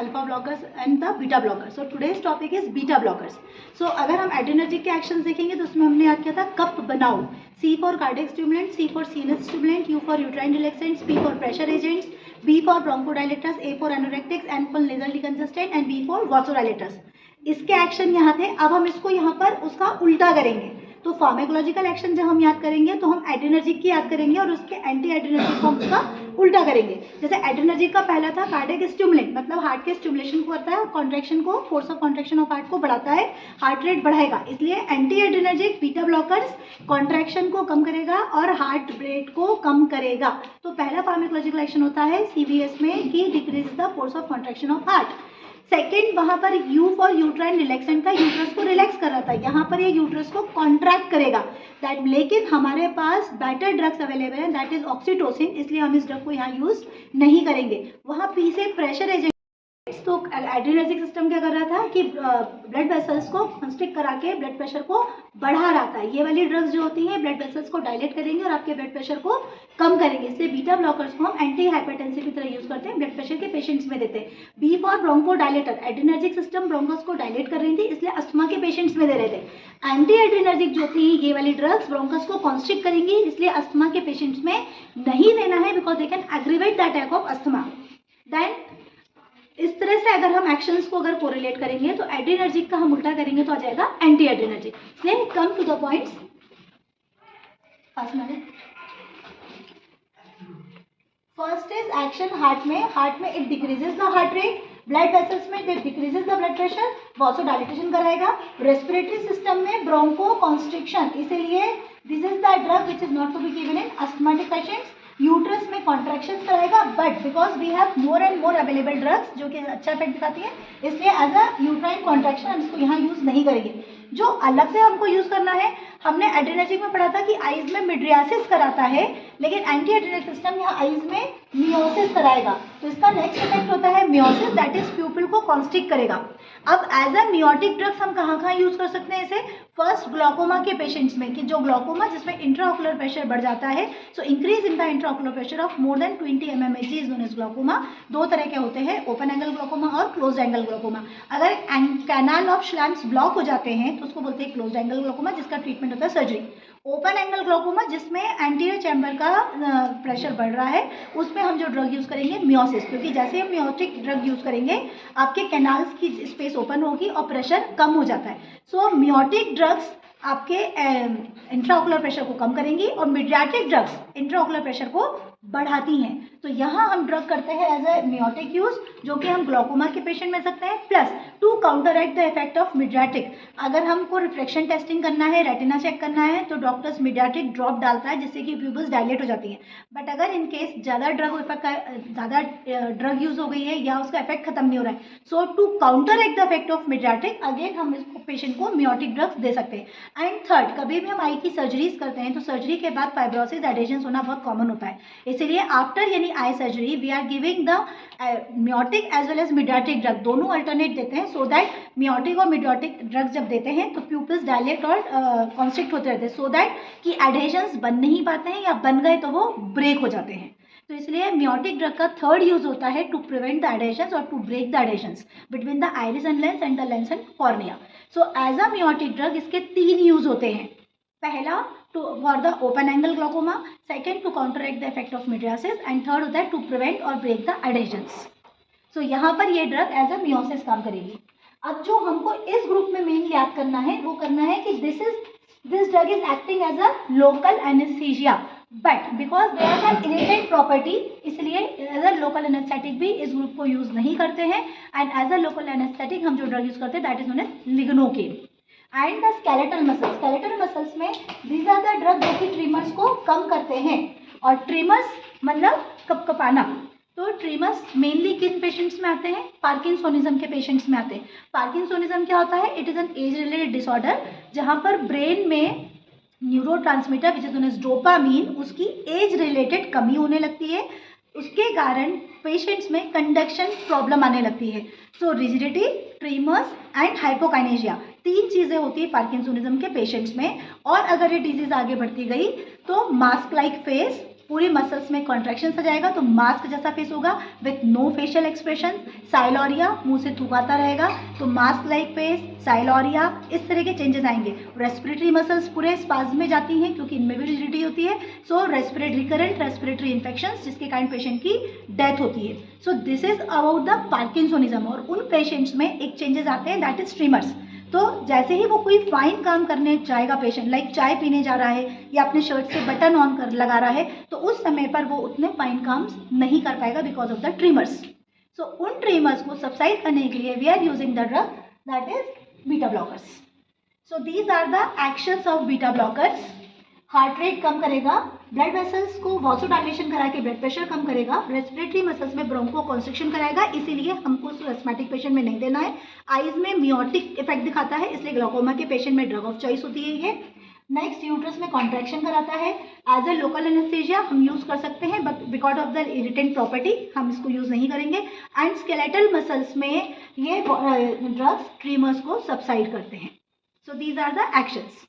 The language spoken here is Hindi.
alpha blockers and the beta blockers. So today's topic is beta blockers. So अगर हम adrenergic के actions देखेंगे तो उसमें हमने याद किया था कप बनाओ, C for cardiac stimulant, C for CNS stimulant, U for uterine relaxants, P for pressure agents, B for bronchodilators, A for anorectics, N for nasal decongestant and B for vasodilators. इसके एक्शन यहाँ थे. अब हम इसको यहाँ पर उसका उल्टा करेंगे. तो फार्मेकोलॉजिकल एक्शन जब हम याद करेंगे तो हम एड्रेनर्जिक की याद करेंगे और उसके एंटी एड्रेनर्जिक फॉर्म्स का उल्टा करेंगे. जैसे एड्रेनर्जिक का पहला था कार्डियक स्टिमुलेंट, मतलब हार्ट के स्टिमुलेशन को करता है और कॉन्ट्रैक्शन को, force of contraction of heart को बढ़ाता है, हार्ट रेट बढ़ाएगा. इसलिए anti adrenergic beta blockers contraction को कम करेगा और हार्ट रेट को कम करेगा. तो पहला फार्मेकोलॉजिकल एक्शन होता है सीवीएस में कि decrease the force of contraction of heart. Second वहाँ पर यू फॉर यूट्राइन रिलैक्सेंट था, यूट्रस को रिलैक्स कर रहा था. यहाँ पर ये यूट्रस को कॉन्ट्रैक्ट करेगा. दैट लेकिन हमारे पास बेटर ड्रग्स अवेलेबल है, दैट इज ऑक्सीटोसिन, इसलिए हम इस ड्रग को यहाँ यूज नहीं करेंगे. वहाँ पी से प्रेशर एजेंट. तो एड्रेनर्जिक सिस्टम क्या कर रहा था कि ब्लड वेसल्स को कंस्ट्रिक्ट करा के ब्लड प्रेशर को बढ़ा रहा था. ये वाली ड्रग्स जो होती हैं ब्लड वेसल्स को डायलेट करेंगे और आपके ब्लड प्रेशर को कम करेंगे. इसलिए बीटा ब्लॉकर्स को हम एंटी हाइपरटेंसिव की तरह यूज करते हैं, ब्लड प्रेशर के पेशेंट्स में देते हैं. B for bronchodilator, adrenergic system bronchus को डायलेट कर रही थी इसलिए अस्थमा के पेशेंट्स में दे रहे थे. एंटी एड्रेनर्जिक जो थी ये वाली ड्रग्स ब्रोंकोस को कॉन्स्ट्रिक्ट करेंगी इसलिए अस्थमा के पेशेंट्स में नहीं देना है, because they can aggravate the attack of asthma. Then इस तरह से अगर हम एक्शंस को अगर कोरिलेट करेंगे तो एड्रेनर्जिक का हम उल्टा करेंगे तो आ जाएगा anti adrenergic. Then come to the points. First is action heart में it decreases the heart rate, blood vessels में it decreases the blood pressure, vasodilation कराएगा. रेस्पिरेटरी सिस्टम में ब्रोंको कॉन्स्ट्रिक्शन, इसीलिए this is the drug which is not to be given in asthmatic patients. Uterus में कॉन्ट्रैक्शन कराएगा, but because we have more and more available drugs जो कि अच्छा इफेक्ट दिखाती है इसलिए एज अ यूट्राइन कॉन्ट्रैक्शन हम इसको यहाँ यूज नहीं करेंगे. जो अलग से हमको यूज करना है, हमने एड्रेनर्जिक में पढ़ा था कि आइज में मिड्रियासिस कराता है, लेकिन एंटी एड्रेनर्जिक सिस्टम यहाँ आइज में मियोसिस कराएगा. तो इसका नेक्स्ट इफेक्ट होता है मियोसिस, दैट इज प्यूपिल को कॉन्स्ट्रिक्ट करेगा. अब एज अ मियोटिक ड्रग्स हम कहाँ यूज कर सकते हैं इसे? फर्स्ट ग्लूकोमा के पेशेंट्स में, कि जो ग्लूकोमा जिसमें इंट्राऑकुलर प्रेशर बढ़ जाता है, so increase in the intraocular pressure of more than 20 mmHg is known as glaucoma. दो तरह के होते हैं, ओपन एंगल ग्लूकोमा और क्लोज एंगल ग्लूकोमा. अगर कैनाल ऑफ श्लैम्स ब्लॉक हो जाते हैं तो उसको बोलते हैं क्लोज एंगल ग्लूकोमा, जिसका ट्रीटमेंट होता है सर्जरी. ओपन एंगल ग्लूकोमा जिसमें एंटीरियर चैम्बर का प्रेशर बढ़ रहा है, उसमें हम जो ड्रग यूज करेंगे मियोसिस, क्योंकि जैसे हम मियोटिक ड्रग यूज करेंगे आपके कैनाल्स की स्पेस ओपन होगी और प्रेशर कम हो जाता है. सो मियोटिक ड्रग्स आपके इंट्राऑकुलर प्रेशर को कम करेंगी और मिडियाटिक ड्रग्स इंट्राऑकुलर प्रेशर को बढ़ाती हैं. तो यहाँ हम ड्रग करते हैं एज ए मियोटिक यूज, जो कि हम ग्लूकोमा के पेशेंट में सकते हैं, plus to counteract the effect of mydriatic. अगर हमको रिफ्लेक्शन टेस्टिंग करना है, रेटिना चेक करना है, तो डॉक्टर्स मिडियाटिक ड्रॉप डालता है जिससे कि प्यूपिल्स डायलेट हो जाती हैं. बट अगर इन केस ज़्यादा ड्रग यूज हो गई है या उसका इफेक्ट खत्म नहीं हो रहा है, so to counteract the effect of mydriatic again हम इसको पेशेंट को मियोटिक ड्रग्स दे सकते हैं. एंड थर्ड, कभी भी हम आई की सर्जरीज करते हैं तो सर्जरी के बाद फाइब्रोसिस एडेशंस होना बहुत कॉमन होता है. इसलिए आफ्टर यानी eye surgery we are giving the miotic as well as mydriatic drug, दोनों अल्टरनेट देते हैं, सो दैट मियोटिक और मिडियाटिक ड्रग्स जब देते हैं तो प्यूपिल्स डायलेट और कॉन्स्ट्रिक्ट होते रहते हैं, सो दैट कि एडेशंस बन नहीं पाते हैं या बन गए तो वो ब्रेक हो जाते हैं. तो इसलिए मियोटिक ड्रग का थर्ड यूज होता है टू प्रिवेंट द एडेशंस और to break the adhesions between the iris and the lens and cornea. So as a miotic drug इसके 3 यूज होते हैं. पहला to for the open angle glaucoma, second to counteract the effect of mydriasis, and third होता है टू प्रिवेंट और ब्रेक द एडेशंस. सो यहाँ पर ये ड्रग एज अ मियोसिस काम करेगी. अब जो हमको इस ग्रुप में मेन याद करना है वो करना है कि this drug is acting as a local anaesthesia, but because they have irritate property, इसलिए एज अ लोकल एनेस्थेटिक भी इस ग्रुप को यूज नहीं करते हैं. And as a local anaesthetic हम जो ड्रग यूज करते हैं that is known as lignocaine. And the skeletal muscles में दीज आर द ड्रग जो कि ट्रीमर्स को कम करते हैं. और ट्रीमर्स मतलब कपकपाना. तो ट्रीमर्स मेनली किन पेशेंट्स में आते हैं? पार्किंसोनिज्म के पेशेंट्स में आते हैं. पार्किंसोनिज्म क्या होता है? It is an age related disorder जहाँ पर ब्रेन में neurotransmitter which is known as dopamine, उसकी एज रिलेटेड कमी होने लगती है. उसके कारण पेशेंट्स में कंडक्शन प्रॉब्लम आने लगती है. सो रिजिडिटी, ट्रीमर्स एंड हाइपोकाइनेशिया 3 चीज़ें होती है पार्किंसोनिज्म के पेशेंट्स में. और अगर ये डिजीज़ आगे बढ़ती गई तो मास्क लाइक फेस, पूरी मसल्स में कॉन्ट्रैक्शन आ जाएगा, तो मास्क जैसा फेस होगा विथ नो फेशियल एक्सप्रेशन, साइलोरिया, मुंह से थूक आता रहेगा, तो मास्क लाइक फेस, साइलोरिया, इस तरह के चेंजेस आएंगे। रेस्पिरेटरी मसल्स पूरे स्पाज्म में जाती हैं क्योंकि इनमें भी रिजिडिटी होती है, सो रिकरेंट रेस्पिरेटरी इन्फेक्शन जिसके कारण पेशेंट की डेथ होती है। So this is about the parkinsonism. और उन पेशेंट्स में एक चेंजेस आते हैं, दैट इज ट्रिमर्स। तो जैसे ही वो कोई फाइन काम करने जाएगा पेशेंट, लाइक चाय पीने जा रहा है या अपने शर्ट से बटन ऑन कर लगा रहा है, तो उस समय पर वो उतने फाइन काम नहीं कर पाएगा because of the tremors. So उन ट्रिमर्स को सबसाइड करने के लिए we are using the drug that is beta blockers. So these are the actions of beta blockers. Heart rate कम करेगा, ब्लड वेसल्स को वासोडाइलेशन करा के ब्लड प्रेशर कम करेगा, रेस्पिरेटरी मसल्स में ब्रोंको कॉन्स्ट्रिक्शन कराएगा, इसीलिए हमको एस्थमेटिक पेशेंट में नहीं देना है। आईज में मियोटिक इफेक्ट दिखाता है, इसलिए ग्लाकोमा के पेशेंट में ड्रग ऑफ चॉइस होती है ये। नेक्स्ट, यूट्रस में कॉन्ट्रैक्शन कराता है। एज ए लोकल एनेस्थीसिया हम यूज कर सकते हैं, but because of the irritant property हम इसको यूज नहीं करेंगे। एंड स्केलेटल मसल्स में ये ड्रग्स ट्रीमर्स को सबसाइड करते हैं। So these are the actions.